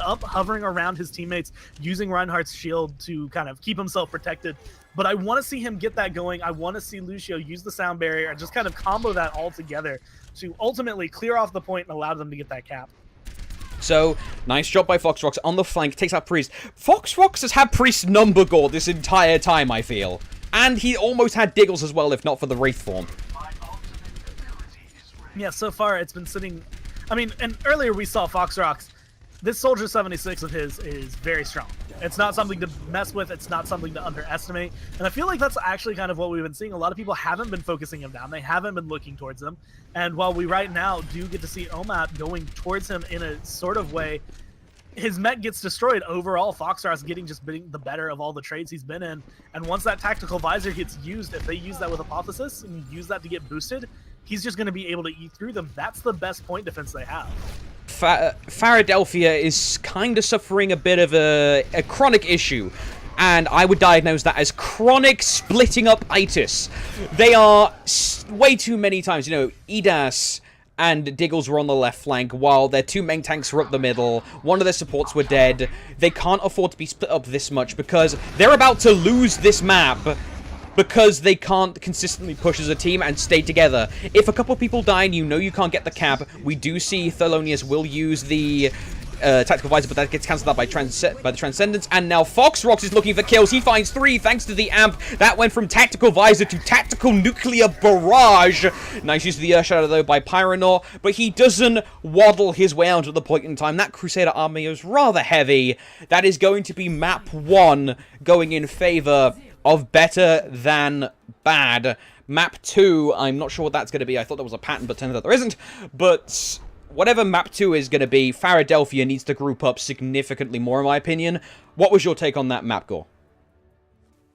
up, hovering around his teammates, using Reinhardt's shield to kind of keep himself protected. But I want to see him get that going. I want to see Lucio use the sound barrier and just kind of combo that all together to ultimately clear off the point and allow them to get that cap. So, nice job by Foxrox on the flank, takes out Priest. Foxrox has had Priest number gore this entire time, I feel. And he almost had Diggles as well, if not for the Wraith form. Yeah, so far it's been sitting... I mean, and earlier we saw Foxrox. This Soldier 76 of his is very strong. It's not something to mess with. It's not something to underestimate. And I feel like that's actually kind of what we've been seeing. A lot of people haven't been focusing him down. They haven't been looking towards him. And while we right now do get to see Omat going towards him in a sort of way, his mech gets destroyed. Overall, Foxrox getting the better of all the trades he's been in. And once that tactical visor gets used, if they use that with Apotheosis and use that to get boosted, he's just going to be able to eat through them. That's the best point defense they have. Phara'delphia is kind of suffering a bit of a chronic issue, and I would diagnose that as chronic splitting up itis. They are way too many times, you know, Edas and Diggles were on the left flank while their two main tanks were up the middle. One of their supports were dead. They can't afford to be split up this much because they're about to lose this map because they can't consistently push as a team and stay together. If a couple people die and you know you can't get the cap, we do see Thelonious will use the tactical visor, but that gets cancelled out by the Transcendence. And now Foxrox is looking for kills. He finds 3 thanks to the amp. That went from tactical visor to tactical nuclear barrage. Nice use of the Earthshadow though by Pyronaut, but he doesn't waddle his way out at the point in time. That Crusader army is rather heavy. That is going to be map 1 going in favor of better than bad. Map 2, I'm not sure what that's going to be. I thought there was a pattern, but turns out there isn't. But whatever map 2 is going to be, Phara'delphia needs to group up significantly more, in my opinion. What was your take on that map, Gore?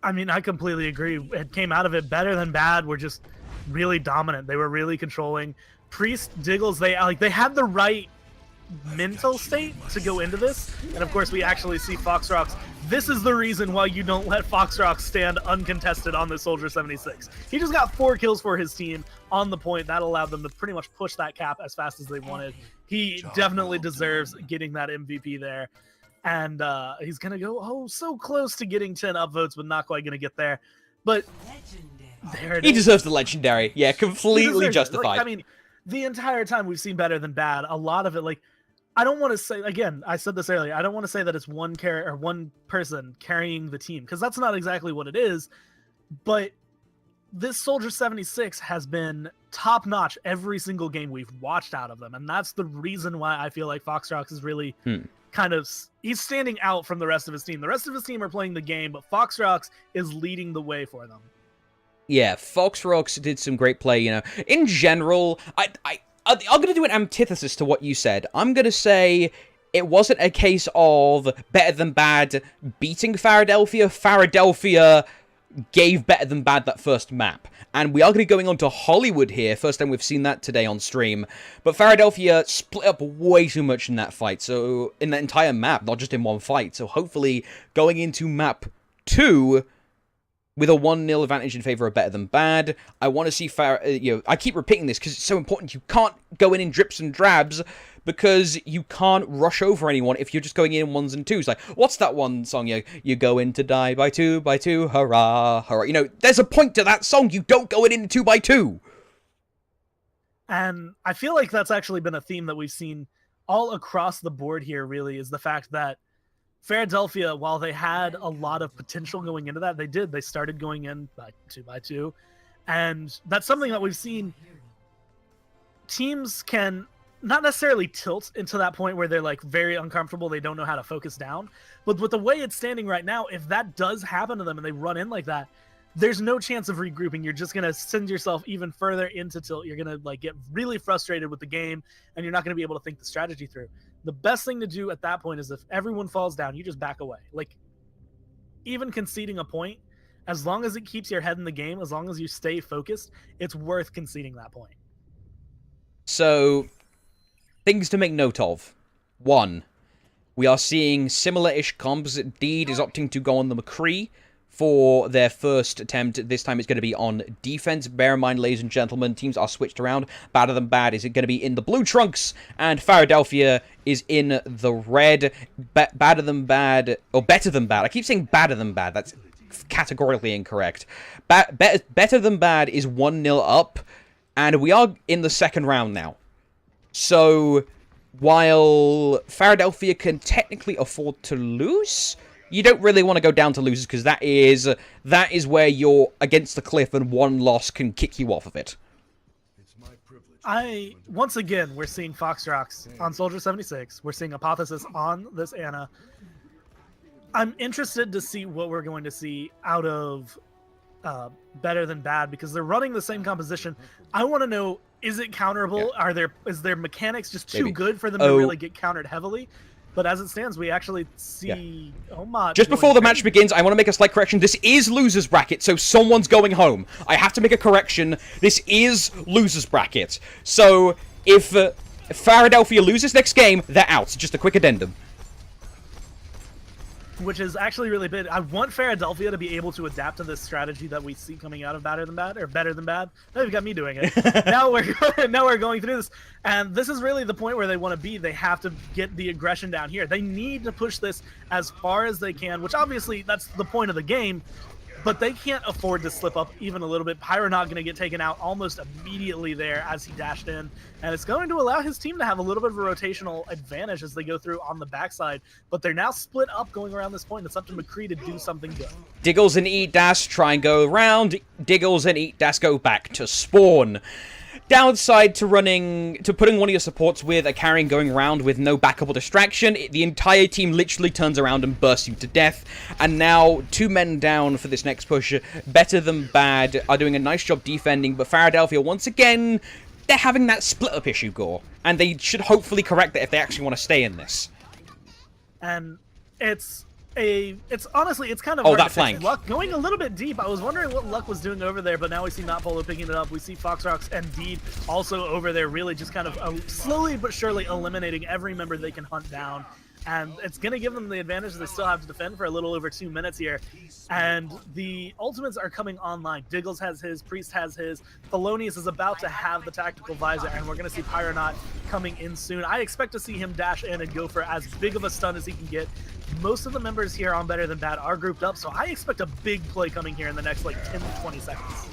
I mean, I completely agree. It came out of it better than bad. We're just really dominant. They were really controlling. Priest, Diggles, they had the right mental state to go into this. And of course, we actually see Foxrox. This is the reason why you don't let Foxrox stand uncontested on this Soldier 76. He just got 4 kills for his team on the point. That allowed them to pretty much push that cap as fast as they wanted. He definitely deserves getting that MVP there. And he's going to go, so close to getting 10 upvotes, but not quite going to get there. But there it is. He deserves the legendary. Yeah, completely justified. Like, I mean, the entire time we've seen better than bad. A lot of it, like, I don't want to say, again, I said this earlier, I don't want to say that it's one person carrying the team, because that's not exactly what it is, but this Soldier 76 has been top-notch every single game we've watched out of them, and that's the reason why I feel like Foxrox is really kind of, he's standing out from the rest of his team. The rest of his team are playing the game, but Foxrox is leading the way for them. Yeah, Foxrox did some great play, you know. In general, I'm going to do an antithesis to what you said. I'm going to say it wasn't a case of better than bad beating Phara'delphia. Phara'delphia gave better than bad that first map. And we are going to be going on to Hollywood here. First time we've seen that today on stream. But Phara'delphia split up way too much in that fight. So, in that entire map, not just in one fight. So hopefully, going into map 2... with a 1-0 advantage in favor of better than bad. I want to see I keep repeating this because it's so important. You can't go in drips and drabs because you can't rush over anyone if you're just going in 1s and 2s. Like, what's that one song? You go in to die by 2 by 2, hurrah, hurrah. You know, there's a point to that song. You don't go in 2 by 2. And I feel like that's actually been a theme that we've seen all across the board here, really, is the fact that Phara'delphia, while they had a lot of potential going into that, they started going in by 2 by 2. And that's something that we've seen. Teams can not necessarily tilt into that point where they're like very uncomfortable, they don't know how to focus down. But with the way it's standing right now, if that does happen to them and they run in like that, there's no chance of regrouping. You're just going to send yourself even further into tilt. You're going to like get really frustrated with the game, and you're not going to be able to think the strategy through. The best thing to do at that point is if everyone falls down, you just back away. Like, even conceding a point, as long as it keeps your head in the game, as long as you stay focused, it's worth conceding that point. So, things to make note of. 1, we are seeing similar-ish comps. Deed is opting to go on the McCree for their first attempt. This time it's going to be on defense. Bear in mind, ladies and gentlemen, teams are switched around. Badder Than Bad is going to be in the blue trunks, and Phara'delphia is in the red. Badder Than Bad, or Better Than Bad. I keep saying Badder Than Bad. That's categorically incorrect. Better Than Bad is 1-0 up, and we are in the second round now. So, while Phara'delphia can technically afford to lose, you don't really want to go down to losers, because that is where you're against the cliff and one loss can kick you off of it. Once again, we're seeing Foxrocks on Soldier 76. We're seeing Apotheosis on this Ana. I'm interested to see what we're going to see out of Better Than Bad, because they're running the same composition. I want to know, is it counterable? Yeah. Is their mechanics just too good for them to really get countered heavily? But as it stands, we actually see Omot. Just before the match begins, I want to make a slight correction. This is losers bracket, so someone's going home. I have to make a correction. This is losers bracket. So if Phara'delphia loses next game, they're out. Just a quick addendum. Which is actually really big. I want Phara'delphia to be able to adapt to this strategy that we see coming out of Better Than Bad, or Better Than Bad. Now you've got me doing it. now we're going through this, and this is really the point where they want to be. They have to get the aggression down here. They need to push this as far as they can, which obviously that's the point of the game. But they can't afford to slip up even a little bit. Pyro not going to get taken out almost immediately there as he dashed in. And it's going to allow his team to have a little bit of a rotational advantage as they go through on the backside. But they're now split up going around this point. It's up to McCree to do something good. Diggles and Eatdas try and go around. Diggles and Eatdas go back to spawn. Downside to putting one of your supports with a carrying going around with no backup or distraction, the entire team literally turns around and bursts you to death. And now 2 men down for this next push. Better Than Bad are doing a nice job defending, but Phara'delphia, once again, they're having that split up issue, Gore. And they should hopefully correct that if they actually want to stay in this. And it's honestly, it's kind of hard that flank. Luck going a little bit deep. I was wondering what Luck was doing over there, but now we see Notpolo picking it up. We see Foxrocks and Deed also over there, really just kind of slowly but surely eliminating every member they can hunt down. And it's going to give them the advantage. They still have to defend for a little over 2 minutes here. And the ultimates are coming online. Diggles has his, Priest has his, Thelonious is about to have the tactical visor, and we're going to see Pyronaut coming in soon. I expect to see him dash in and go for as big of a stun as he can get. Most of the members here on Better Than Bad are grouped up, so I expect a big play coming here in the next, 10 to 20 seconds.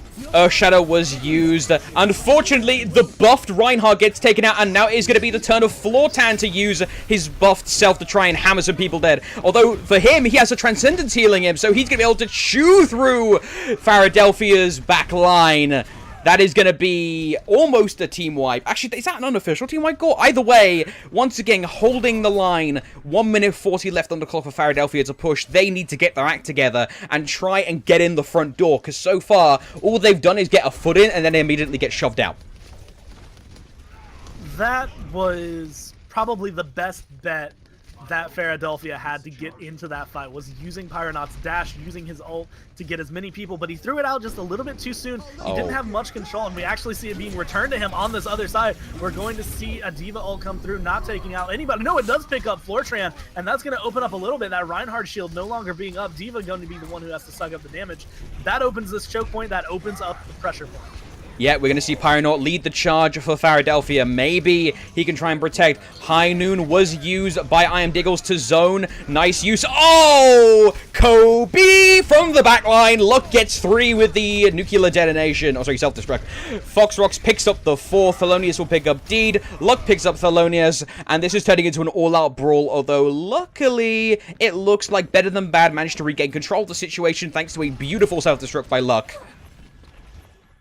Shadow was used. Unfortunately, the buffed Reinhardt gets taken out, and now it is going to be the turn of Flortan to use his buffed self to try and hammer some people dead. Although, for him, he has a Transcendence healing him, so he's going to be able to chew through Phara'delphia's back line. That is going to be almost a team wipe. Actually, is that an unofficial team wipe goal? Either way, once again, holding the line. 1 minute 40 left on the clock for Phara'delphia to push. They need to get their act together and try and get in the front door, because so far, all they've done is get a foot in and then they immediately get shoved out. That was probably the best bet that Phara'delphia had to get into that fight, was using Pyronaut's dash, using his ult to get as many people, but he threw it out just a little bit too soon. He didn't have much control, and we actually see it being returned to him on this other side. We're going to see a D.Va ult come through, not taking out anybody. No, it does pick up Flortran, and that's going to open up a little bit. That Reinhardt shield no longer being up. D.Va going to be the one who has to suck up the damage. That opens this choke point. That opens up the pressure point. Yeah, we're going to see Pyronaut lead the charge for Phara'delphia. Maybe he can try and protect. High Noon was used by I Am Diggles to zone. Nice use. Oh! Kobe from the backline. Luck gets 3 with the nuclear detonation. Oh, sorry, self-destruct. Foxrocks picks up the 4. Thelonious will pick up Deed. Luck picks up Thelonious. And this is turning into an all-out brawl. Although, luckily, it looks like Better Than Bad managed to regain control of the situation thanks to a beautiful self-destruct by Luck.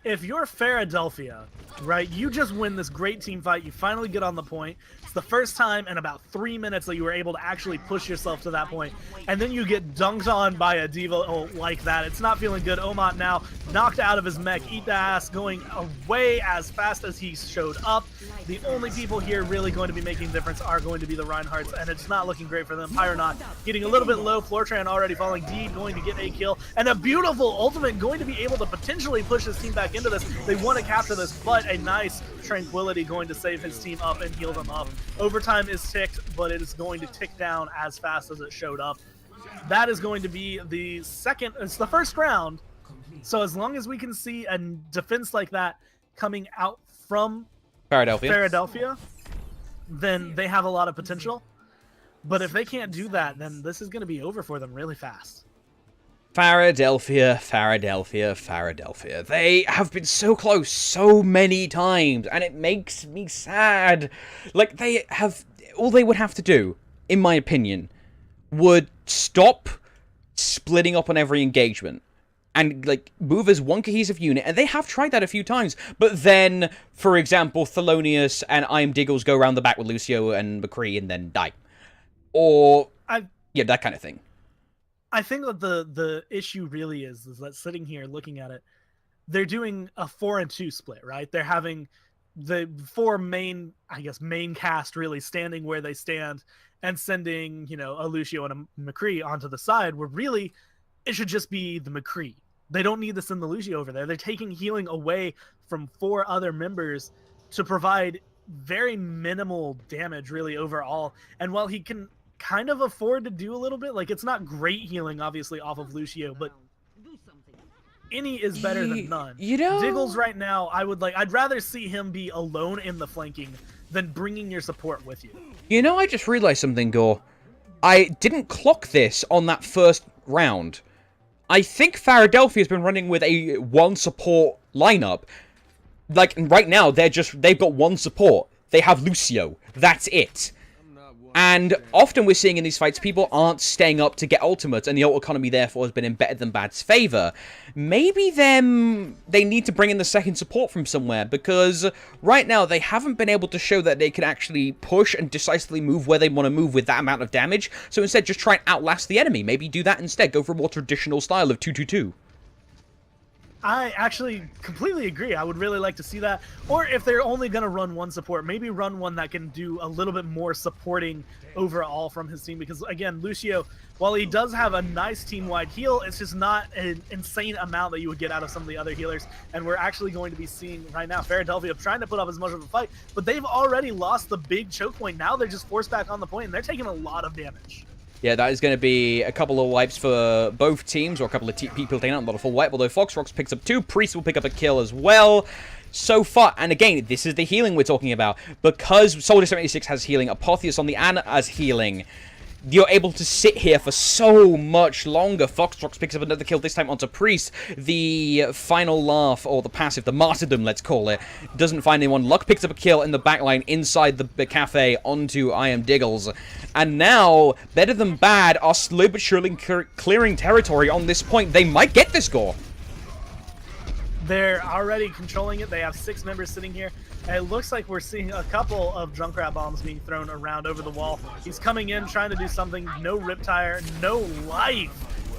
If you're Phara'delphia, right, you just win this great team fight. You finally get on the point. It's the first time in about 3 minutes that you were able to actually push yourself to that point. And then you get dunked on by a D.Va like that. It's not feeling good. Omot now knocked out of his mech. Eat the ass, going away as fast as he showed up. The only people here really going to be making a difference are going to be the Reinhardts, and it's not looking great for them. Pyronaut getting a little bit low. Flortran already falling. Deed going to get a kill. And a beautiful ultimate going to be able to potentially push his team back into this. They want to capture this, but a nice Tranquility going to save his team up and heal them up. Overtime is ticked, but it is going to tick down as fast as it showed up. That is going to be the second. It's the first round. So as long as we can see a defense like that coming out from Phara'delphia, then they have a lot of potential. But if they can't do that, then this is going to be over for them really fast. Phara'delphia. They have been so close so many times, and it makes me sad. Like, they have... All they would have to do, in my opinion, would stop splitting up on every engagement and, like, move as one cohesive unit. And they have tried that a few times. But then, for example, Thelonious and I'm Diggles go around the back with Lucio and McCree and then die. Or, yeah, that kind of thing. I think that the issue really is that sitting here looking at it, they're doing a 4-2 split, right? They're having the 4 main cast really standing where they stand and sending, you know, a Lucio and a McCree onto the side, where really it should just be the McCree. They don't need to send the Lucio over there. They're taking healing away from 4 other members to provide very minimal damage really overall. And while he can kind of afford to do a little bit, like, it's not great healing obviously off of Lucio, but any is better than none. You know, Diggles right now, I'd rather see him be alone in the flanking than bringing your support with you. You know, I just realized something, Gore. I didn't clock this on that first round. I think Phara'delphia has been running with a 1 support lineup. Like, right now, they've got 1 support. They have Lucio. That's it. And often we're seeing in these fights, people aren't staying up to get ultimates, and the ult economy, therefore, has been in better than bad's favor. Maybe they need to bring in the second support from somewhere, because right now they haven't been able to show that they can actually push and decisively move where they want to move with that amount of damage. So instead, just try and outlast the enemy. Maybe do that instead. Go for a more traditional style of 2-2-2. I actually completely agree. I would really like to see that. Or if they're only going to run 1 support, maybe run one that can do a little bit more supporting overall from his team. Because, again, Lucio, while he does have a nice team-wide heal, it's just not an insane amount that you would get out of some of the other healers. And we're actually going to be seeing right now Phara'delphia trying to put up as much of a fight. But they've already lost the big choke point. Now they're just forced back on the point, and they're taking a lot of damage. Yeah, that is going to be a couple of wipes for both teams, or a couple of people taking out, not a full wipe, although Foxrocks picks up 2, Priest will pick up a kill as well. So far, and again, this is the healing we're talking about, because Soldier 76 has healing, Apotheos on the Ana has healing, you're able to sit here for so much longer. Foxrocks picks up another kill, this time onto Priest. The final laugh, or the passive, the martyrdom, let's call it, doesn't find anyone. Luck picks up a kill in the backline inside the cafe onto I Am Diggles. And now, better than bad, are slowly but surely clearing territory on this point. They might get this score. They're already controlling it. They have 6 members sitting here. And it looks like we're seeing a couple of Junkrat bombs being thrown around over the wall. He's coming in, trying to do something. No Riptire, no life.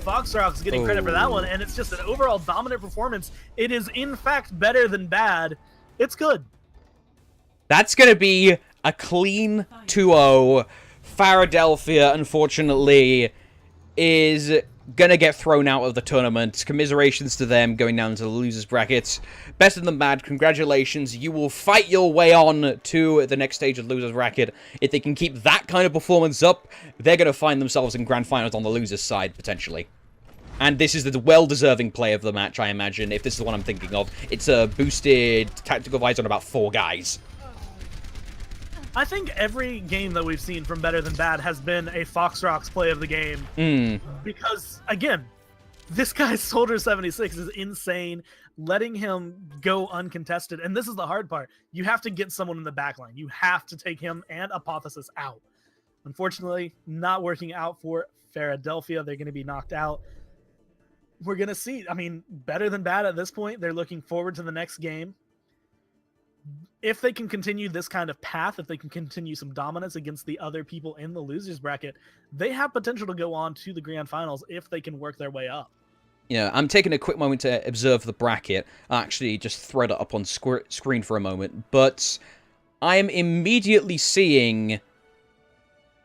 Foxrocks getting credit for that one, and it's just an overall dominant performance. It is, in fact, better than bad. It's good. That's going to be a clean 2-0. Phara'delphia, unfortunately, is gonna get thrown out of the tournament. Commiserations to them going down to the losers bracket. Better than bad, congratulations. You will fight your way on to the next stage of losers bracket. If they can keep that kind of performance up, they're gonna find themselves in grand finals on the losers side, potentially. And this is the well-deserving play of the match, I imagine, if this is the one I'm thinking of. It's a boosted tactical visor on about 4 guys. I think every game that we've seen from Better Than Bad has been a Foxrocks play of the game. Because, again, this guy's Soldier 76 is insane. Letting him go uncontested. And this is the hard part. You have to get someone in the backline. You have to take him and Apotheosis out. Unfortunately, not working out for Phara'delphia. They're going to be knocked out. We're going to see. I mean, Better Than Bad at this point. They're looking forward to the next game. If they can continue this kind of path, if they can continue some dominance against the other people in the losers bracket, they have potential to go on to the grand finals if they can work their way up. Yeah, I'm taking a quick moment to observe the bracket. I'll actually just throw it up on screen for a moment. But I am immediately seeing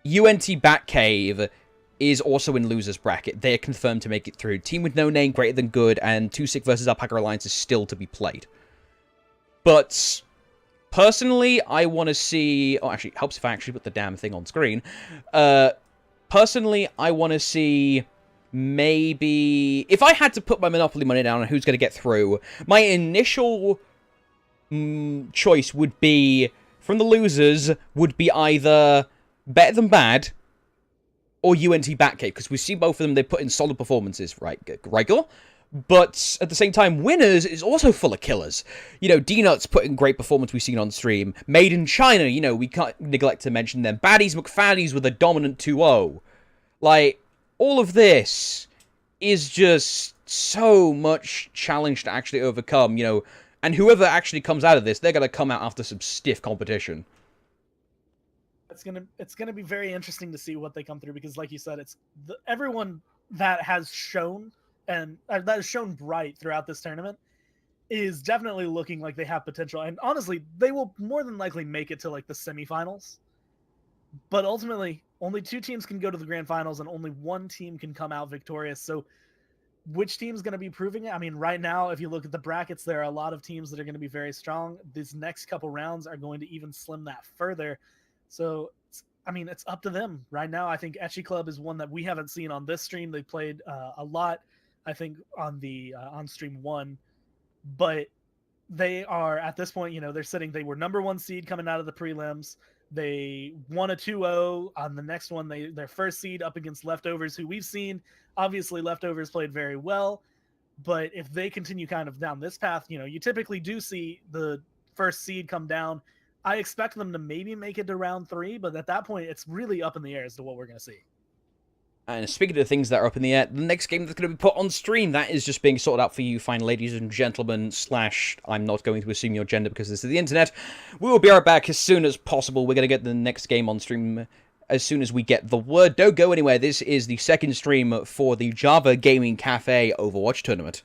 UNT Batcave is also in losers bracket. They are confirmed to make it through. Team with no name, greater than good, and 2-6 versus Alpaca Alliance is still to be played. But personally, I want to see... Oh, actually, it helps if I actually put the damn thing on screen. Personally, I want to see maybe... If I had to put my Monopoly money down on who's going to get through, my initial choice would be, from the losers, would be either Better Than Bad or UNT Batcave, because we see both of them, they put in solid performances, right, Rigor? But at the same time, Winners is also full of killers. You know, D-Nuts put in great performance we've seen on stream. Made in China, you know, we can't neglect to mention them. Baddies McFaddies with a dominant 2-0. Like, all of this is just so much challenge to actually overcome, you know. And whoever actually comes out of this, they're going to come out after some stiff competition. It's gonna be very interesting to see what they come through, because like you said, it's everyone that has shown and that has shown bright throughout this tournament is definitely looking like they have potential. And honestly, they will more than likely make it to like the semifinals. But ultimately, only 2 teams can go to the grand finals and only 1 team can come out victorious. So which team's going to be proving it? I mean, right now, if you look at the brackets, there are a lot of teams that are going to be very strong. These next couple rounds are going to even slim that further. So, I mean, it's up to them right now. I think Etchy Club is one that we haven't seen on this stream. They played a lot, I think, on the on stream 1, but they are at this point, you know, they were number 1 seed coming out of the prelims. They won a 2-0 on the next one. Their first seed up against Leftovers, who we've seen. Obviously, Leftovers played very well, but if they continue kind of down this path, you know, you typically do see the first seed come down. I expect them to maybe make it to round 3, but at that point, it's really up in the air as to what we're going to see. And speaking of things that are up in the air, the next game that's going to be put on stream, that is just being sorted out for you fine ladies and gentlemen, / I'm not going to assume your gender because this is the internet. We will be right back as soon as possible. We're going to get the next game on stream as soon as we get the word. Don't go anywhere. This is the second stream for the Java Gaming Cafe Overwatch tournament.